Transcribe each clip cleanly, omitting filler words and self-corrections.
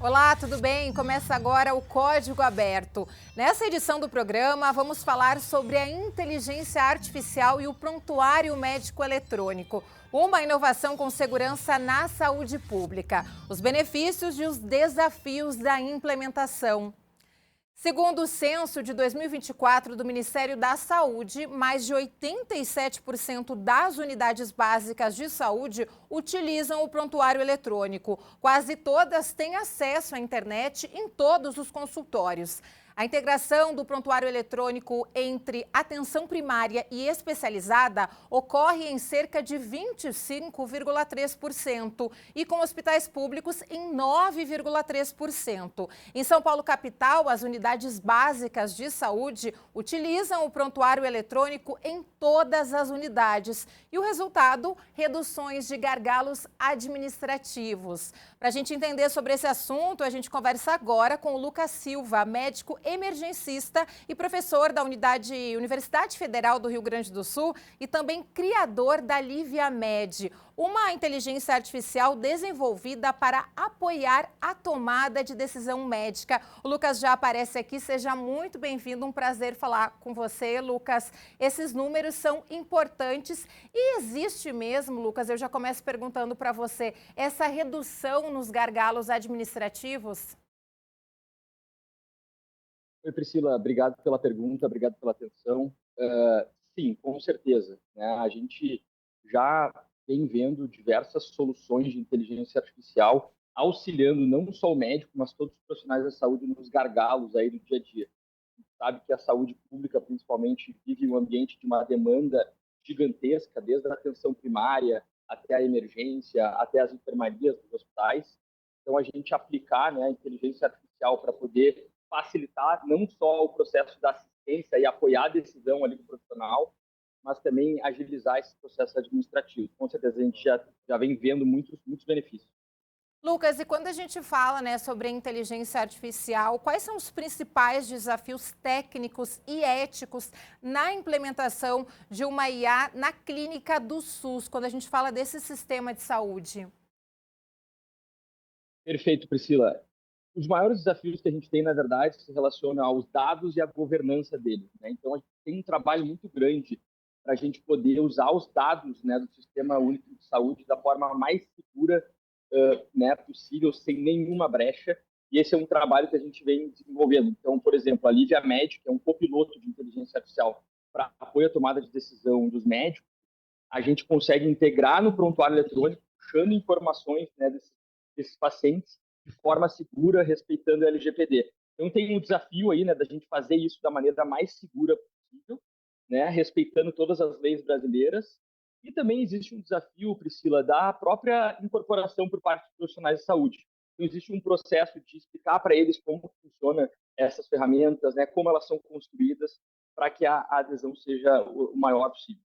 Olá, tudo bem? Começa agora o Código Aberto. Nessa edição do programa, vamos falar sobre a inteligência artificial e o prontuário médico eletrônico. Uma inovação com segurança na saúde pública. Os benefícios e os desafios da implementação. Segundo o censo de 2024 do Ministério da Saúde, mais de 87% das unidades básicas de saúde utilizam o prontuário eletrônico. Quase todas têm acesso à internet em todos os consultórios. A integração do prontuário eletrônico entre atenção primária e especializada ocorre em cerca de 25,3% e com hospitais públicos em 9,3%. Em São Paulo capital, as unidades básicas de saúde utilizam o prontuário eletrônico em todas as unidades. E o resultado, reduções de gargalos administrativos. Para a gente entender sobre esse assunto, a gente conversa agora com o Lucas Silva, médico emergencista e professor da Universidade Federal do Rio Grande do Sul e também criador da LiviaMed, uma inteligência artificial desenvolvida para apoiar a tomada de decisão médica. O Lucas já aparece aqui, seja muito bem-vindo, um prazer falar com você, Lucas. Esses números são importantes e existe mesmo, Lucas, eu já começo perguntando para você, essa redução nos gargalos administrativos? Oi, Priscila, obrigado pela pergunta, obrigado pela atenção. Sim, com certeza, né? A gente já vem vendo diversas soluções de inteligência artificial auxiliando não só o médico, mas todos os profissionais da saúde nos gargalos aí do dia a dia. A gente sabe que a saúde pública, principalmente, vive um ambiente de uma demanda gigantesca, desde a atenção primária até a emergência, até as enfermarias dos hospitais. Então, a gente aplicar, né, a inteligência artificial para poder facilitar não só o processo da assistência e apoiar a decisão ali do profissional, mas também agilizar esse processo administrativo. Com certeza, a gente já vem vendo muitos benefícios. Lucas, e quando a gente fala, sobre a inteligência artificial, quais são os principais desafios técnicos e éticos na implementação de uma IA na clínica do SUS, quando a gente fala desse sistema de saúde? Perfeito, Priscila. Os maiores desafios que a gente tem, na verdade, se relacionam aos dados e à governança deles, né? Então, a gente tem um trabalho muito grande para a gente poder usar os dados, né, do Sistema Único de Saúde da forma mais segura, né, possível, sem nenhuma brecha. E esse é um trabalho que a gente vem desenvolvendo. Então, por exemplo, a LiviaMed, que é um copiloto de inteligência artificial para apoio à tomada de decisão dos médicos, a gente consegue integrar no prontuário eletrônico, puxando informações, né, desses pacientes de forma segura, respeitando o LGPD. Então, tem um desafio aí, né, da gente fazer isso da maneira mais segura possível, né, respeitando todas as leis brasileiras. E também existe um desafio, Priscila, da própria incorporação por parte dos profissionais de saúde. Então, existe um processo de explicar para eles como funciona essas ferramentas, né, como elas são construídas, para que a adesão seja o maior possível.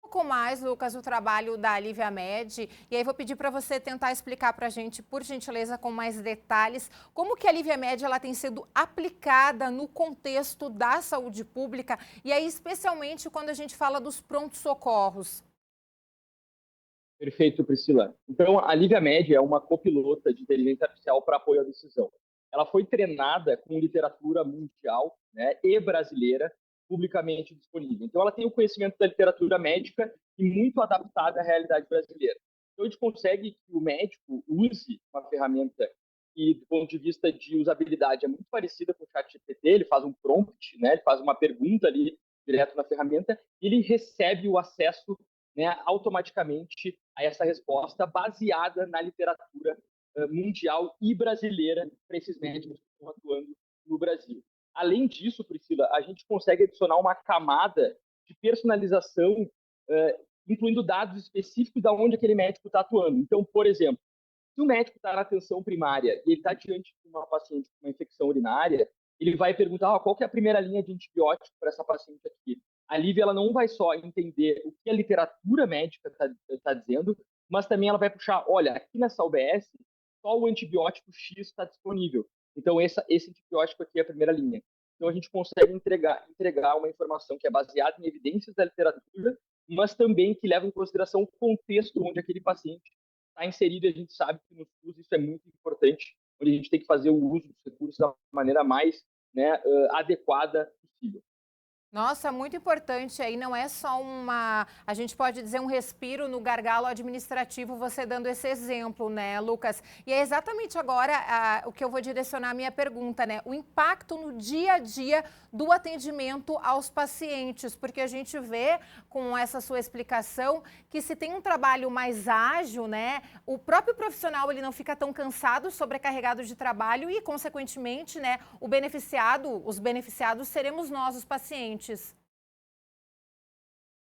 Um pouco mais, Lucas, o trabalho da LiviaMed, e aí vou pedir para você tentar explicar para a gente, por gentileza, com mais detalhes, como que a LiviaMed ela tem sido aplicada no contexto da saúde pública, e aí especialmente quando a gente fala dos prontos-socorros. Perfeito, Priscila. Então, a LiviaMed é uma copilota de inteligência artificial para apoio à decisão. Ela foi treinada com literatura mundial, né, e brasileira publicamente disponível. Então, ela tem o conhecimento da literatura médica e muito adaptada à realidade brasileira. Então, a gente consegue que o médico use uma ferramenta que, do ponto de vista de usabilidade, é muito parecida com o ChatGPT. Ele faz um prompt, né, ele faz uma pergunta ali direto na ferramenta e ele recebe o acesso, né, automaticamente a essa resposta baseada na literatura mundial e brasileira para esses médicos que estão atuando no Brasil. Além disso, Priscila, a gente consegue adicionar uma camada de personalização, incluindo dados específicos de onde aquele médico está atuando. Então, por exemplo, se o médico está na atenção primária e ele está diante de uma paciente com uma infecção urinária, ele vai perguntar qual que é a primeira linha de antibiótico para essa paciente aqui. A Lívia ela não vai só entender o que a literatura médica está dizendo, mas também ela vai puxar, olha, aqui nessa UBS, só o antibiótico X está disponível. Então, esse antibiótico aqui é a primeira linha. Então, a gente consegue entregar uma informação que é baseada em evidências da literatura, mas também que leva em consideração o contexto onde aquele paciente está inserido. E a gente sabe que no SUS isso é muito importante, onde a gente tem que fazer o uso dos recursos da maneira mais, né, adequada possível. Nossa, muito importante aí, não é só a gente pode dizer um respiro no gargalo administrativo, você dando esse exemplo, né, Lucas? E é exatamente agora o que eu vou direcionar a minha pergunta, né? O impacto no dia a dia do atendimento aos pacientes, porque a gente vê com essa sua explicação que se tem um trabalho mais ágil, né, o próprio profissional ele não fica tão cansado, sobrecarregado de trabalho e, consequentemente, né, os beneficiados seremos nós, os pacientes.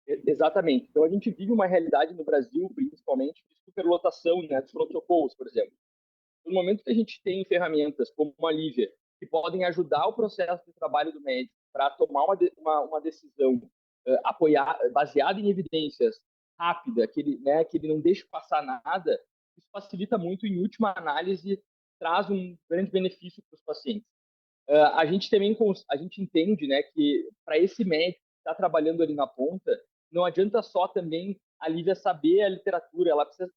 Exatamente. Então, a gente vive uma realidade no Brasil, principalmente, de superlotação, né, dos pronto-socorros, por exemplo. No momento que a gente tem ferramentas como a Lívia, que podem ajudar o processo de trabalho do médico para tomar uma decisão baseada em evidências, rápida, que ele não deixe passar nada, isso facilita muito, em última análise, traz um grande benefício para os pacientes. A gente também a gente entende, né, que para esse médico que está trabalhando ali na ponta, não adianta só também a Lívia saber a literatura, ela precisa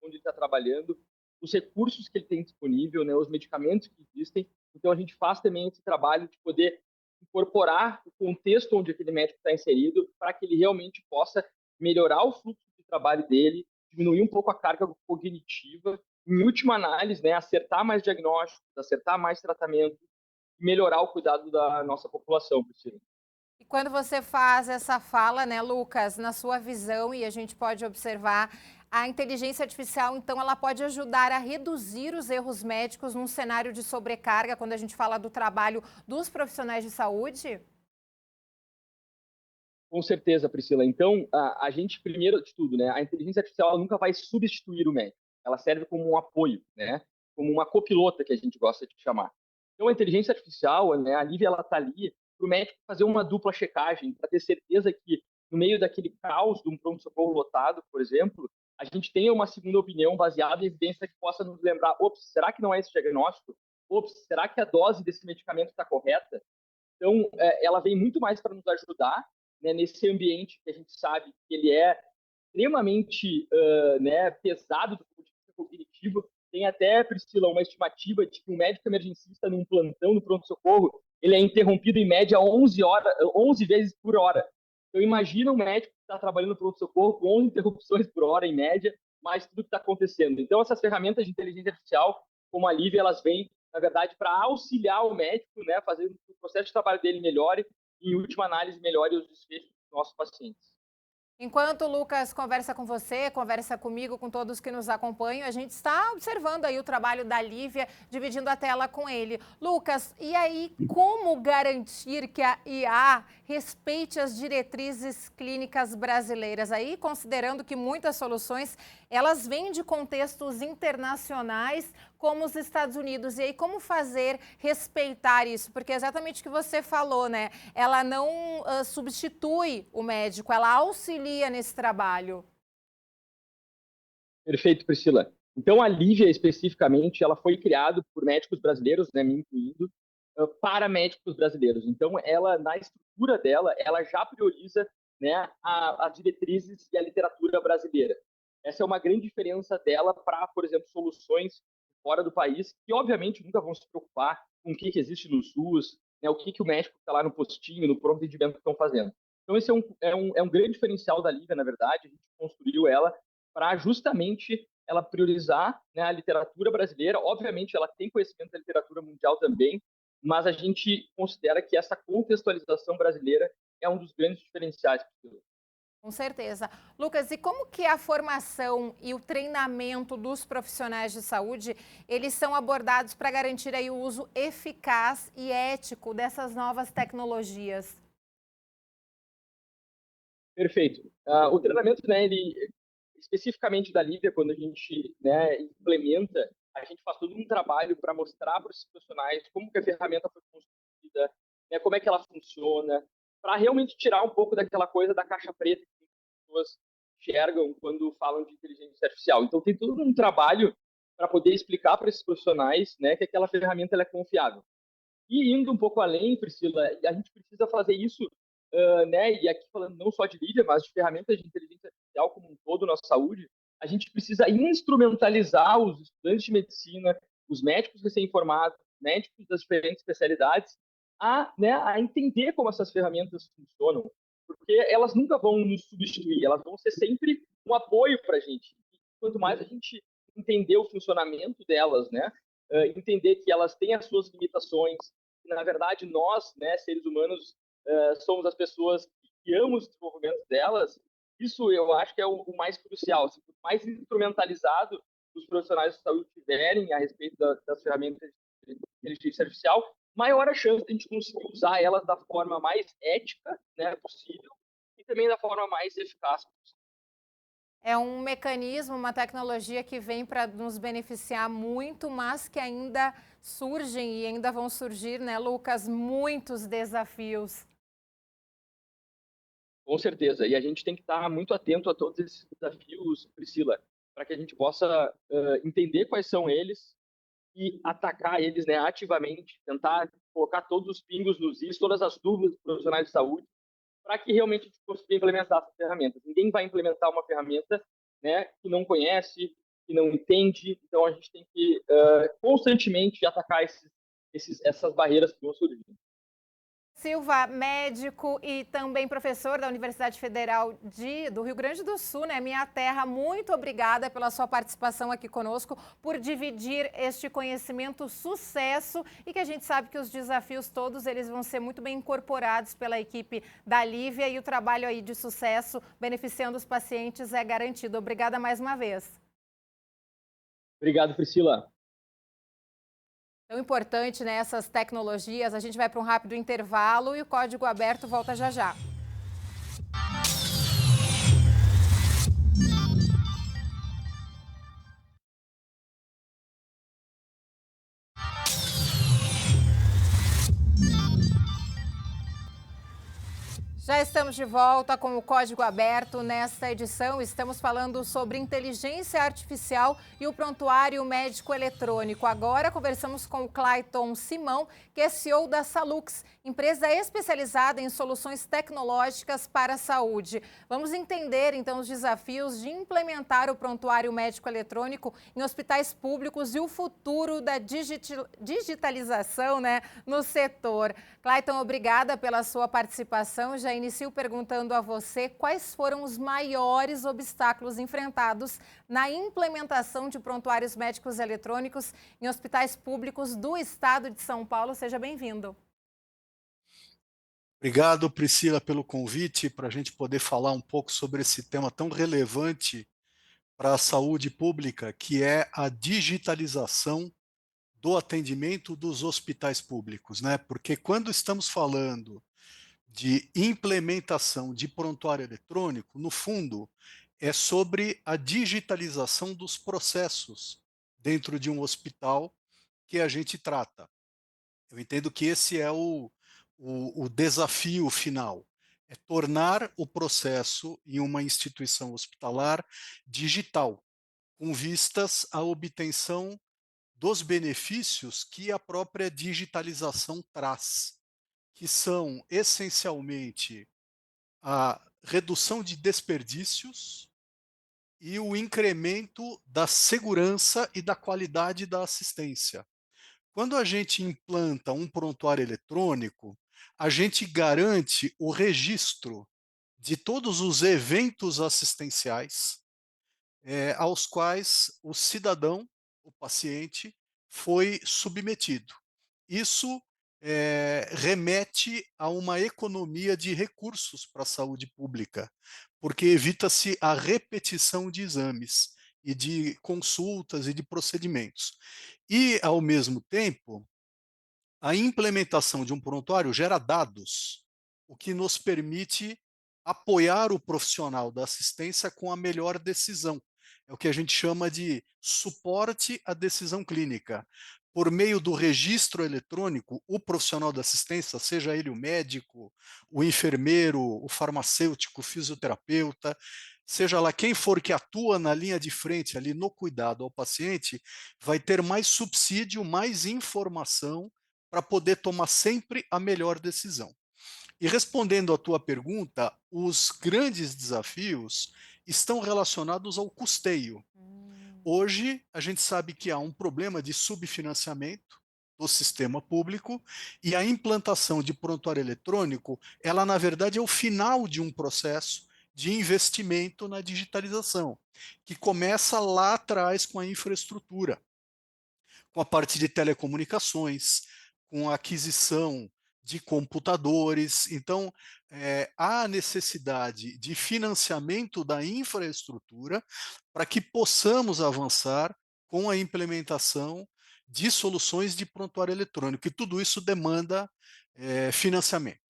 onde ele está trabalhando, os recursos que ele tem disponível, né, os medicamentos que existem. Então, a gente faz também esse trabalho de poder incorporar o contexto onde aquele médico está inserido para que ele realmente possa melhorar o fluxo de trabalho dele, diminuir um pouco a carga cognitiva, em última análise, né, acertar mais diagnósticos, acertar mais tratamento e melhorar o cuidado da nossa população, Priscila. E quando você faz essa fala, né, Lucas, na sua visão, e a gente pode observar, a inteligência artificial, então, ela pode ajudar a reduzir os erros médicos num cenário de sobrecarga, quando a gente fala do trabalho dos profissionais de saúde? Com certeza, Priscila. Então, a gente, primeiro de tudo, né, a inteligência artificial ela nunca vai substituir o médico. Ela serve como um apoio, né, como uma copilota que a gente gosta de chamar. Então, a inteligência artificial, né, a Lívia, ela está ali para o médico fazer uma dupla checagem, para ter certeza que, no meio daquele caos de um pronto-socorro lotado, por exemplo, a gente tenha uma segunda opinião baseada em evidência que possa nos lembrar, ops, será que não é esse diagnóstico? Ops, será que a dose desse medicamento está correta? Então, ela vem muito mais para nos ajudar, né, nesse ambiente que a gente sabe que ele é extremamente né, pesado do ponto de vista cognitivo. Tem até, Priscila, uma estimativa de que um médico emergencista num plantão, no pronto-socorro, ele é interrompido em média 11 vezes por hora. Então, imagina um médico que está trabalhando no pronto-socorro com 11 interrupções por hora, em média, mais tudo que está acontecendo. Então, essas ferramentas de inteligência artificial, como a Lívia, elas vêm, na verdade, para auxiliar o médico, né, fazer que o processo de trabalho dele melhore e, em última análise, melhore os desfechos dos nossos pacientes. Enquanto o Lucas conversa com você, conversa comigo, com todos que nos acompanham, a gente está observando aí o trabalho da Lívia, dividindo a tela com ele. Lucas, e aí como garantir que a IA respeite as diretrizes clínicas brasileiras? Aí, considerando que muitas soluções, elas vêm de contextos internacionais, como os Estados Unidos. E aí, como fazer respeitar isso? Porque é exatamente o que você falou, né? Ela não substitui o médico, ela auxilia nesse trabalho. Perfeito, Priscila. Então, a Lívia, especificamente, ela foi criada por médicos brasileiros, né, me incluindo, para médicos brasileiros. Então, ela, na estrutura dela, ela já prioriza, né, as diretrizes e a literatura brasileira. Essa é uma grande diferença dela para, por exemplo, soluções fora do país, que obviamente nunca vão se preocupar com o que existe no SUS, né, o que o médico está lá no postinho, no pronto atendimento que estão fazendo. Então, esse é um grande diferencial da Lívia, na verdade. A gente construiu ela para justamente ela priorizar, né, a literatura brasileira. Obviamente, ela tem conhecimento da literatura mundial também, mas a gente considera que essa contextualização brasileira é um dos grandes diferenciais. Com certeza. Lucas, e como que a formação e o treinamento dos profissionais de saúde, eles são abordados para garantir aí o uso eficaz e ético dessas novas tecnologias? Perfeito. O treinamento, né, ele, especificamente da Lívia, quando a gente, né, implementa, a gente faz todo um trabalho para mostrar para os profissionais como que a ferramenta foi construída, né, como é que ela funciona, para realmente tirar um pouco daquela coisa da caixa preta que as pessoas enxergam quando falam de inteligência artificial. Então, tem todo um trabalho para poder explicar para esses profissionais, né, que aquela ferramenta ela é confiável. E indo um pouco além, Priscila, a gente precisa fazer isso, né, e aqui falando não só de Lívia, mas de ferramentas de inteligência artificial como um todo na saúde, a gente precisa instrumentalizar os estudantes de medicina, os médicos recém-formados, médicos das diferentes especialidades, a entender como essas ferramentas funcionam, porque elas nunca vão nos substituir, elas vão ser sempre um apoio para a gente. Quanto mais a gente entender o funcionamento delas, entender que elas têm as suas limitações, que, na verdade, nós, seres humanos, somos as pessoas que amam os desenvolvimentos delas, isso eu acho que é o mais crucial. Assim, quanto mais instrumentalizado os profissionais de saúde tiverem a respeito das ferramentas de inteligência artificial, maior a chance de a gente conseguir usar elas da forma mais ética, possível, e também da forma mais eficaz possível. É um mecanismo, uma tecnologia que vem para nos beneficiar muito, mas que ainda surgem e ainda vão surgir, né, Lucas, muitos desafios. Com certeza. E a gente tem que estar muito atento a todos esses desafios, Priscila, para que a gente possa entender quais são eles e atacar eles, ativamente, tentar colocar todos os pingos nos is, todas as dúvidas dos profissionais de saúde, para que realmente a gente consiga implementar essas ferramentas. Ninguém vai implementar uma ferramenta, que não conhece, que não entende. Então a gente tem que constantemente atacar essas barreiras que vão surgir. Silva, médico e também professor da Universidade Federal do Rio Grande do Sul, né? Minha terra, muito obrigada pela sua participação aqui conosco, por dividir este conhecimento, sucesso, e que a gente sabe que os desafios todos eles vão ser muito bem incorporados pela equipe da Lívia e o trabalho aí de sucesso beneficiando os pacientes é garantido. Obrigada mais uma vez. Obrigado, Priscila. Tão importante, né, essas tecnologias. A gente vai para um rápido intervalo e o Código Aberto volta já já. Já estamos de volta com o Código Aberto. Nesta edição, estamos falando sobre inteligência artificial e o prontuário médico eletrônico. Agora, conversamos com o Clayton Simão, que é CEO da Salux, empresa especializada em soluções tecnológicas para a saúde. Vamos entender, então, os desafios de implementar o prontuário médico eletrônico em hospitais públicos e o futuro da digitalização, no setor. Clayton, obrigada pela sua participação. Já inicio perguntando a você quais foram os maiores obstáculos enfrentados na implementação de prontuários médicos eletrônicos em hospitais públicos do estado de São Paulo. Seja bem-vindo. Obrigado, Priscila, pelo convite para a gente poder falar um pouco sobre esse tema tão relevante para a saúde pública, que é a digitalização do atendimento dos hospitais públicos, né? Porque quando estamos falando de implementação de prontuário eletrônico, no fundo, é sobre a digitalização dos processos dentro de um hospital que a gente trata. Eu entendo que esse é o desafio final, é tornar o processo em uma instituição hospitalar digital, com vistas à obtenção dos benefícios que a própria digitalização traz, que são essencialmente a redução de desperdícios e o incremento da segurança e da qualidade da assistência. Quando a gente implanta um prontuário eletrônico, a gente garante o registro de todos os eventos assistenciais aos quais o cidadão, o paciente, foi submetido. Isso remete a uma economia de recursos para a saúde pública, porque evita-se a repetição de exames e de consultas e de procedimentos. E, ao mesmo tempo, a implementação de um prontuário gera dados, o que nos permite apoiar o profissional da assistência com a melhor decisão. É o que a gente chama de suporte à decisão clínica. Por meio do registro eletrônico, o profissional da assistência, seja ele o médico, o enfermeiro, o farmacêutico, o fisioterapeuta, seja lá quem for que atua na linha de frente ali no cuidado ao paciente, vai ter mais subsídio, mais informação para poder tomar sempre a melhor decisão. E respondendo à tua pergunta, os grandes desafios estão relacionados ao custeio. Hum. Hoje, a gente sabe que há um problema de subfinanciamento do sistema público e a implantação de prontuário eletrônico, ela na verdade é o final de um processo de investimento na digitalização, que começa lá atrás com a infraestrutura, com a parte de telecomunicações, com a aquisição de computadores. Então, há necessidade de financiamento da infraestrutura para que possamos avançar com a implementação de soluções de prontuário eletrônico. E tudo isso demanda financiamento.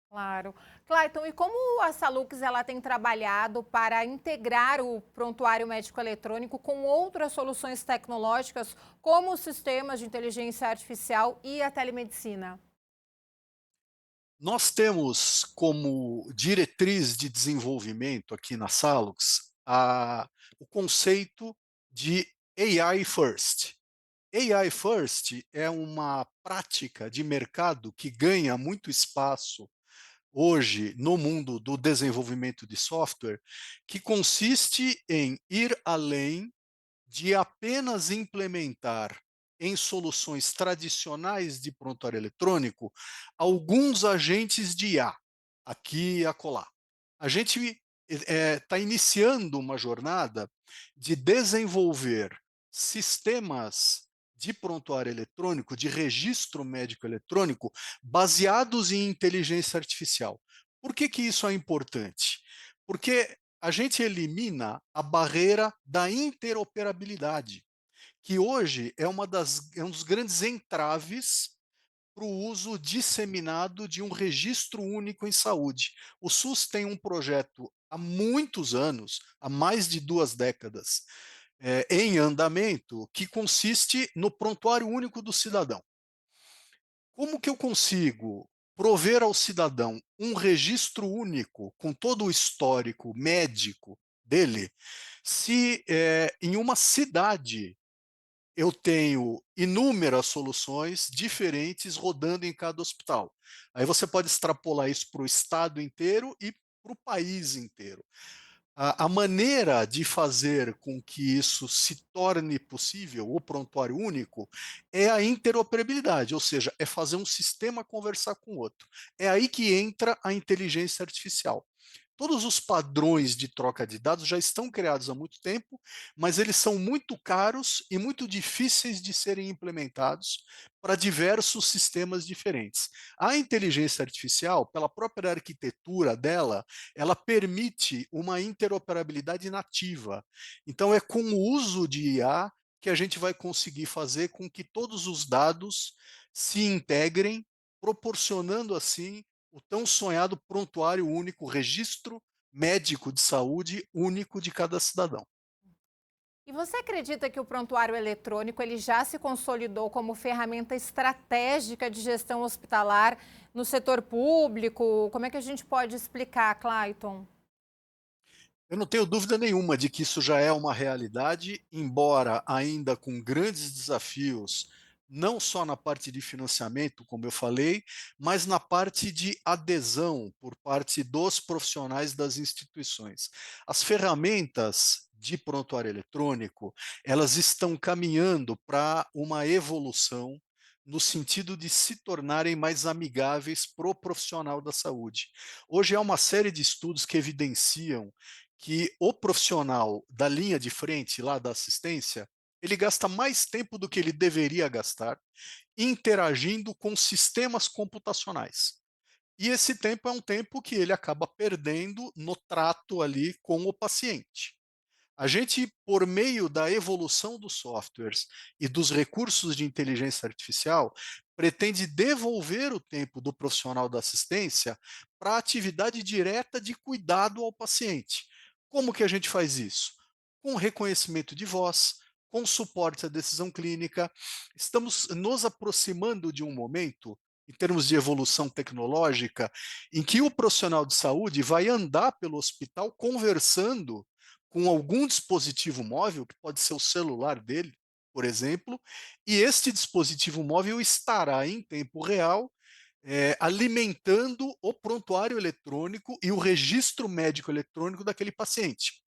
Claro. Clayton, e como a Salux ela tem trabalhado para integrar o prontuário médico eletrônico com outras soluções tecnológicas, como os sistemas de inteligência artificial e a telemedicina? Nós temos como diretriz de desenvolvimento aqui na Salux o conceito de AI First. AI First é uma prática de mercado que ganha muito espaço hoje no mundo do desenvolvimento de software, que consiste em ir além de apenas implementar em soluções tradicionais de prontuário eletrônico alguns agentes de IA, aqui e acolá. A gente está iniciando uma jornada de desenvolver sistemas de prontuário eletrônico, de registro médico eletrônico, baseados em inteligência artificial. Por que, que isso é importante? Porque a gente elimina a barreira da interoperabilidade, que hoje é um dos grandes entraves para o uso disseminado de um registro único em saúde. O SUS tem um projeto há muitos anos, há mais de 2 décadas, em andamento, que consiste no prontuário único do cidadão. Como que eu consigo prover ao cidadão um registro único com todo o histórico médico dele, se em uma cidade eu tenho inúmeras soluções diferentes rodando em cada hospital? Aí você pode extrapolar isso para o estado inteiro e para o país inteiro. A maneira de fazer com que isso se torne possível, o prontuário único, é a interoperabilidade, ou seja, é fazer um sistema conversar com o outro. É aí que entra a inteligência artificial. Todos os padrões de troca de dados já estão criados há muito tempo, mas eles são muito caros e muito difíceis de serem implementados para diversos sistemas diferentes. A inteligência artificial, pela própria arquitetura dela, ela permite uma interoperabilidade nativa. Então, é com o uso de IA que a gente vai conseguir fazer com que todos os dados se integrem, proporcionando assim o tão sonhado prontuário único, registro médico de saúde único de cada cidadão. E você acredita que o prontuário eletrônico ele já se consolidou como ferramenta estratégica de gestão hospitalar no setor público? Como é que a gente pode explicar, Clayton? Eu não tenho dúvida nenhuma de que isso já é uma realidade, embora ainda com grandes desafios, não só na parte de financiamento, como eu falei, mas na parte de adesão por parte dos profissionais das instituições. As ferramentas de prontuário eletrônico, elas estão caminhando para uma evolução no sentido de se tornarem mais amigáveis para o profissional da saúde. Hoje há uma série de estudos que evidenciam que o profissional da linha de frente, lá da assistência, ele gasta mais tempo do que ele deveria gastar interagindo com sistemas computacionais. E esse tempo é um tempo que ele acaba perdendo no trato ali com o paciente. A gente, por meio da evolução dos softwares e dos recursos de inteligência artificial, pretende devolver o tempo do profissional da assistência para a atividade direta de cuidado ao paciente. Como que a gente faz isso? Com reconhecimento de voz, com suporte à decisão clínica. Estamos nos aproximando de um momento, em termos de evolução tecnológica, em que o profissional de saúde vai andar pelo hospital conversando com algum dispositivo móvel, que pode ser o celular dele, por exemplo, e este dispositivo móvel estará em tempo real alimentando o prontuário eletrônico e o registro médico eletrônico daquele paciente.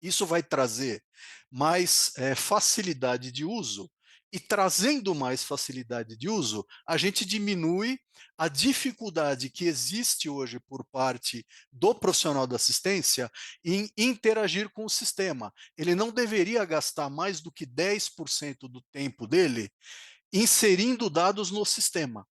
Isso vai trazer mais facilidade de uso, e trazendo mais facilidade de uso, a gente diminui a dificuldade que existe hoje por parte do profissional da assistência em interagir com o sistema. Ele não deveria gastar mais do que 10% do tempo dele inserindo dados no sistema.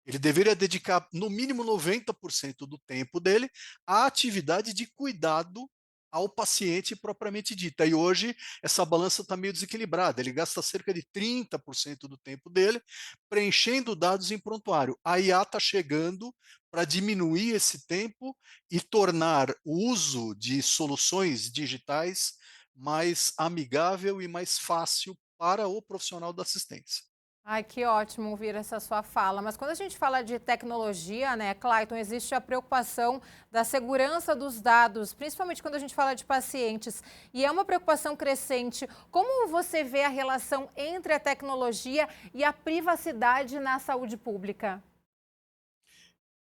Ele deveria dedicar no mínimo 90% do tempo dele à atividade de cuidado ao paciente propriamente dita. E hoje essa balança está meio desequilibrada. Ele gasta cerca de 30% do tempo dele preenchendo dados em prontuário. A IA está chegando para diminuir esse tempo e tornar o uso de soluções digitais mais amigável e mais fácil para o profissional da assistência. Ai, que ótimo ouvir essa sua fala. Mas quando a gente fala de tecnologia, né, Clayton, existe a preocupação da segurança dos dados, principalmente quando a gente fala de pacientes. E é uma preocupação crescente. Como você vê a relação entre a tecnologia e a privacidade na saúde pública?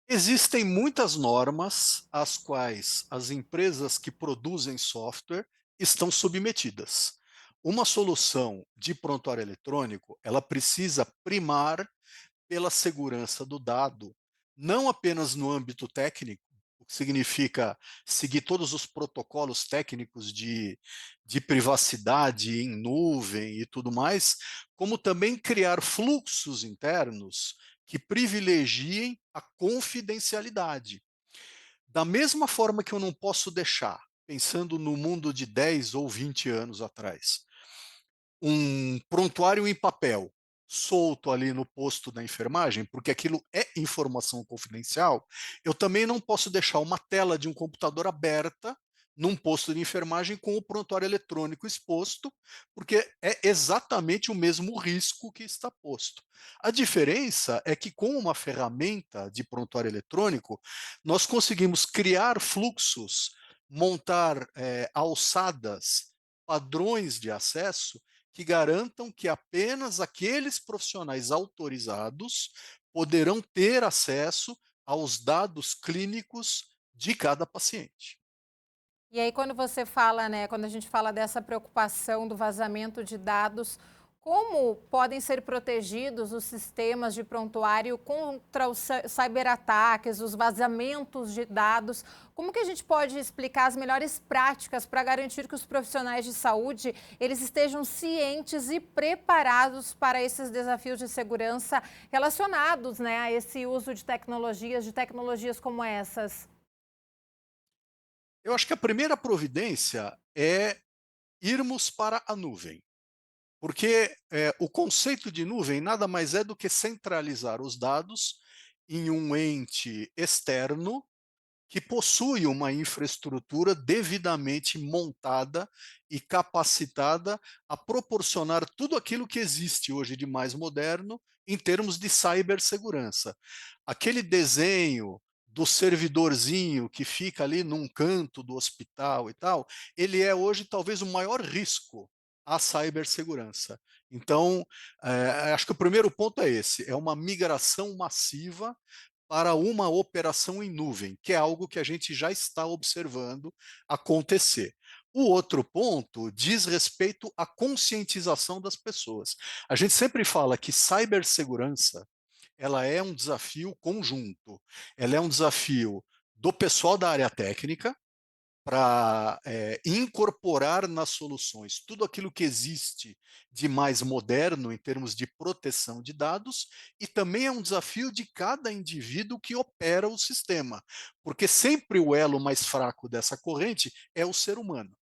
Existem muitas normas às quais as empresas que produzem software estão submetidas. Uma solução de prontuário eletrônico, ela precisa primar pela segurança do dado, não apenas no âmbito técnico, o que significa seguir todos os protocolos técnicos de privacidade em nuvem e tudo mais, como também criar fluxos internos que privilegiem a confidencialidade. Da mesma forma que eu não posso deixar, pensando no mundo de 10 ou 20 anos atrás, um prontuário em papel solto ali no posto da enfermagem, porque aquilo é informação confidencial, eu também não posso deixar uma tela de um computador aberta num posto de enfermagem com o prontuário eletrônico exposto, porque é exatamente o mesmo risco que está posto. A diferença é que com uma ferramenta de prontuário eletrônico, nós conseguimos criar fluxos, montar alçadas, padrões de acesso que garantam que apenas aqueles profissionais autorizados poderão ter acesso aos dados clínicos de cada paciente. E aí, quando você fala, né, quando a gente fala dessa preocupação do vazamento de dados, como podem ser protegidos os sistemas de prontuário contra os cyberataques, os vazamentos de dados? Como que a gente pode explicar as melhores práticas para garantir que os profissionais de saúde eles estejam cientes e preparados para esses desafios de segurança relacionados, né, a esse uso de tecnologias como essas? Eu acho que a primeira providência é irmos para a nuvem, porque o conceito de nuvem nada mais é do que centralizar os dados em um ente externo que possui uma infraestrutura devidamente montada e capacitada a proporcionar tudo aquilo que existe hoje de mais moderno em termos de cibersegurança. Aquele desenho do servidorzinho que fica ali num canto do hospital e tal, ele é hoje talvez o maior risco à cibersegurança. Então, acho que o primeiro ponto é esse: é uma migração massiva para uma operação em nuvem, que é algo que a gente já está observando acontecer. O outro ponto diz respeito à conscientização das pessoas. A gente sempre fala que cibersegurança ela é um desafio conjunto, ela é um desafio do pessoal da área técnica, para incorporar nas soluções tudo aquilo que existe de mais moderno em termos de proteção de dados, e também é um desafio de cada indivíduo que opera o sistema, porque sempre o elo mais fraco dessa corrente é o ser humano.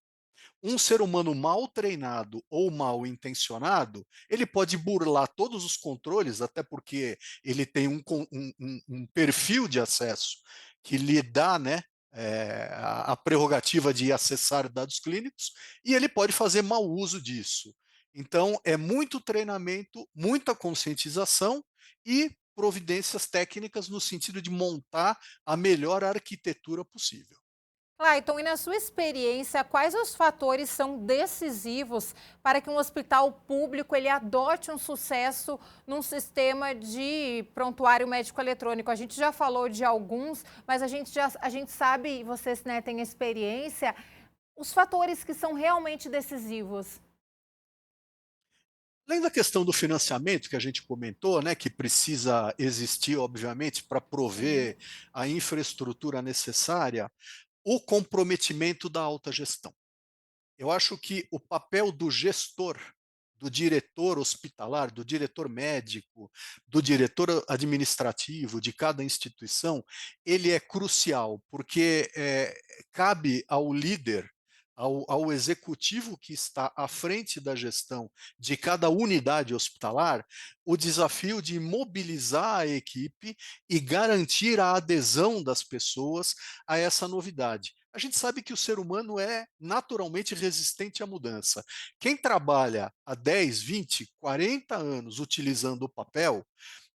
Um ser humano mal treinado ou mal intencionado, ele pode burlar todos os controles, até porque ele tem um perfil de acesso que lhe dá, né, a prerrogativa de acessar dados clínicos, e ele pode fazer mau uso disso. Então, é muito treinamento, muita conscientização e providências técnicas no sentido de montar a melhor arquitetura possível. Clayton, e na sua experiência, quais os fatores são decisivos para que um hospital público ele adote um sucesso num sistema de prontuário médico eletrônico? A gente já falou de alguns, mas a gente sabe, e vocês, né, têm experiência, os fatores que são realmente decisivos. Além da questão do financiamento que a gente comentou, né, que precisa existir, obviamente, para Sim. prover a infraestrutura necessária, o comprometimento da alta gestão. Eu acho que o papel do gestor, do diretor hospitalar, do diretor médico, do diretor administrativo de cada instituição, ele é crucial, porque cabe ao líder, ao executivo que está à frente da gestão de cada unidade hospitalar, o desafio de mobilizar a equipe e garantir a adesão das pessoas a essa novidade. A gente sabe que o ser humano é naturalmente resistente à mudança. Quem trabalha há 10, 20, 40 anos utilizando o papel,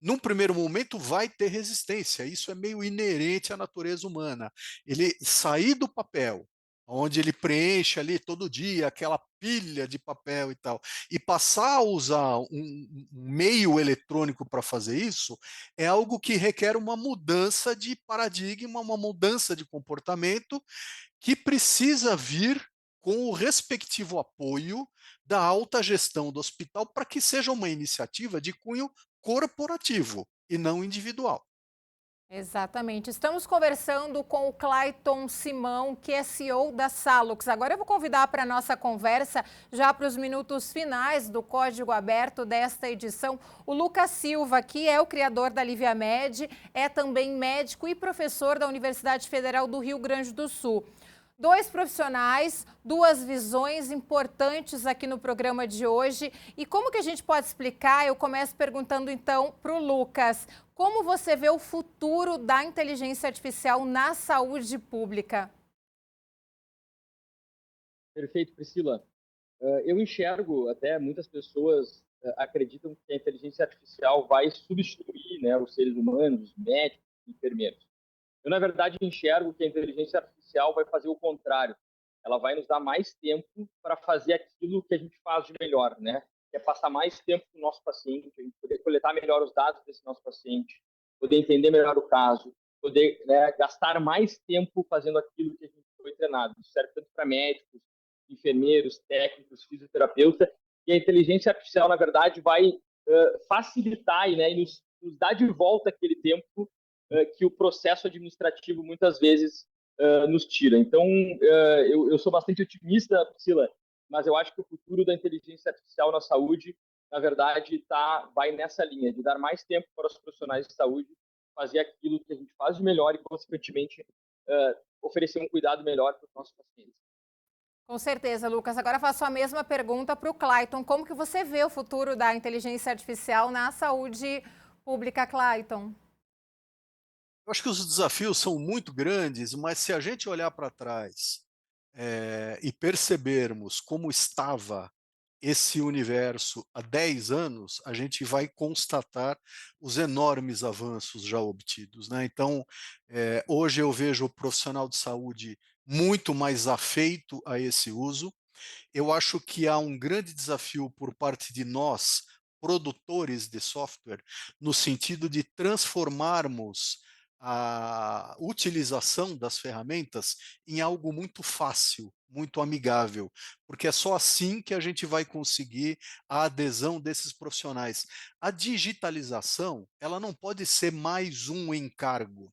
num primeiro momento vai ter resistência. Isso é meio inerente à natureza humana. Ele sair do papel, onde ele preenche ali todo dia aquela pilha de papel e tal, e passar a usar um meio eletrônico para fazer isso, é algo que requer uma mudança de paradigma, uma mudança de comportamento que precisa vir com o respectivo apoio da alta gestão do hospital para que seja uma iniciativa de cunho corporativo e não individual. Exatamente. Estamos conversando com o Clayton Simão, que é CEO da Salux. Agora eu vou convidar para a nossa conversa, já para os minutos finais do Código Aberto desta edição, o Lucas Silva, que é o criador da LiviaMed, é também médico e professor da Universidade Federal do Rio Grande do Sul. Dois profissionais, duas visões importantes aqui no programa de hoje. E como que a gente pode explicar? Eu começo perguntando então para o Lucas. Como você vê o futuro da inteligência artificial na saúde pública? Perfeito, Priscila. Eu enxergo, até muitas pessoas acreditam que a inteligência artificial vai substituir, né, os seres humanos, os médicos, os enfermeiros. Eu, na verdade, enxergo que a inteligência artificial vai fazer o contrário. Ela vai nos dar mais tempo para fazer aquilo que a gente faz de melhor, né? Que é passar mais tempo com o nosso paciente, a gente poder coletar melhor os dados desse nosso paciente, poder entender melhor o caso, poder, né, gastar mais tempo fazendo aquilo que a gente foi treinado. Isso serve tanto para médicos, enfermeiros, técnicos, fisioterapeutas, e a inteligência artificial, na verdade, vai facilitar né, e nos dar de volta aquele tempo que o processo administrativo muitas vezes nos tira. Então, eu sou bastante otimista, Priscila, mas eu acho que o futuro da inteligência artificial na saúde, na verdade, vai nessa linha, de dar mais tempo para os profissionais de saúde fazer aquilo que a gente faz de melhor e, consequentemente, oferecer um cuidado melhor para os nossos pacientes. Com certeza, Lucas. Agora faço a mesma pergunta para o Clayton. Como que você vê o futuro da inteligência artificial na saúde pública, Clayton? Eu acho que os desafios são muito grandes, mas se a gente olhar para trás e percebermos como estava esse universo há 10 anos, a gente vai constatar os enormes avanços já obtidos, né? Então, hoje eu vejo o profissional de saúde muito mais afeito a esse uso. Eu acho que há um grande desafio por parte de nós, produtores de software, no sentido de transformarmos a utilização das ferramentas em algo muito fácil, muito amigável, porque é só assim que a gente vai conseguir a adesão desses profissionais. A digitalização, ela não pode ser mais um encargo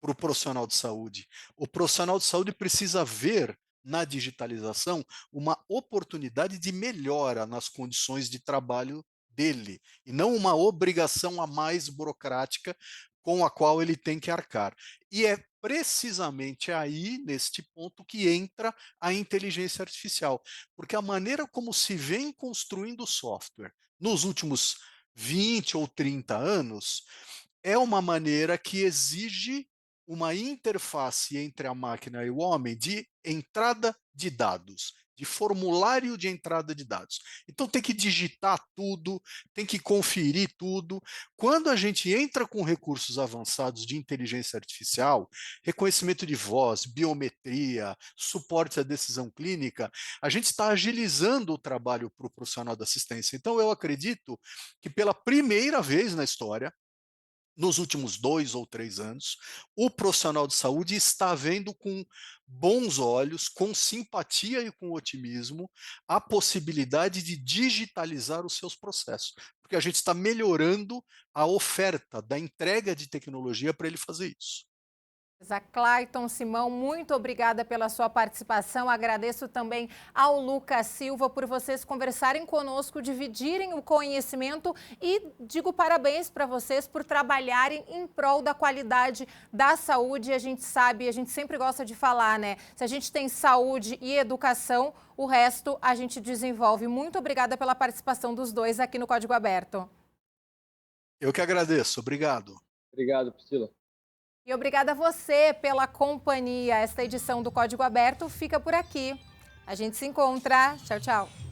para o profissional de saúde. O profissional de saúde precisa ver na digitalização uma oportunidade de melhora nas condições de trabalho dele, e não uma obrigação a mais burocrática com a qual ele tem que arcar. E é precisamente aí, neste ponto, que entra a inteligência artificial, porque a maneira como se vem construindo software nos últimos 20 ou 30 anos é uma maneira que exige uma interface entre a máquina e o homem de entrada de dados, de formulário de entrada de dados. Então tem que digitar tudo, tem que conferir tudo. Quando a gente entra com recursos avançados de inteligência artificial, reconhecimento de voz, biometria, suporte à decisão clínica, a gente está agilizando o trabalho para o profissional da assistência. Então eu acredito que pela primeira vez na história, nos últimos 2 ou 3 anos, o profissional de saúde está vendo com bons olhos, com simpatia e com otimismo, a possibilidade de digitalizar os seus processos, porque a gente está melhorando a oferta da entrega de tecnologia para ele fazer isso. Clayton Simão, muito obrigada pela sua participação. Agradeço também ao Lucas Silva por vocês conversarem conosco, dividirem o conhecimento e digo parabéns para vocês por trabalharem em prol da qualidade da saúde. A gente sabe, a gente sempre gosta de falar, né? Se a gente tem saúde e educação, o resto a gente desenvolve. Muito obrigada pela participação dos dois aqui no Código Aberto. Eu que agradeço. Obrigado. Obrigado, Priscila. E obrigada a você pela companhia. Esta edição do Código Aberto fica por aqui. A gente se encontra. Tchau, tchau.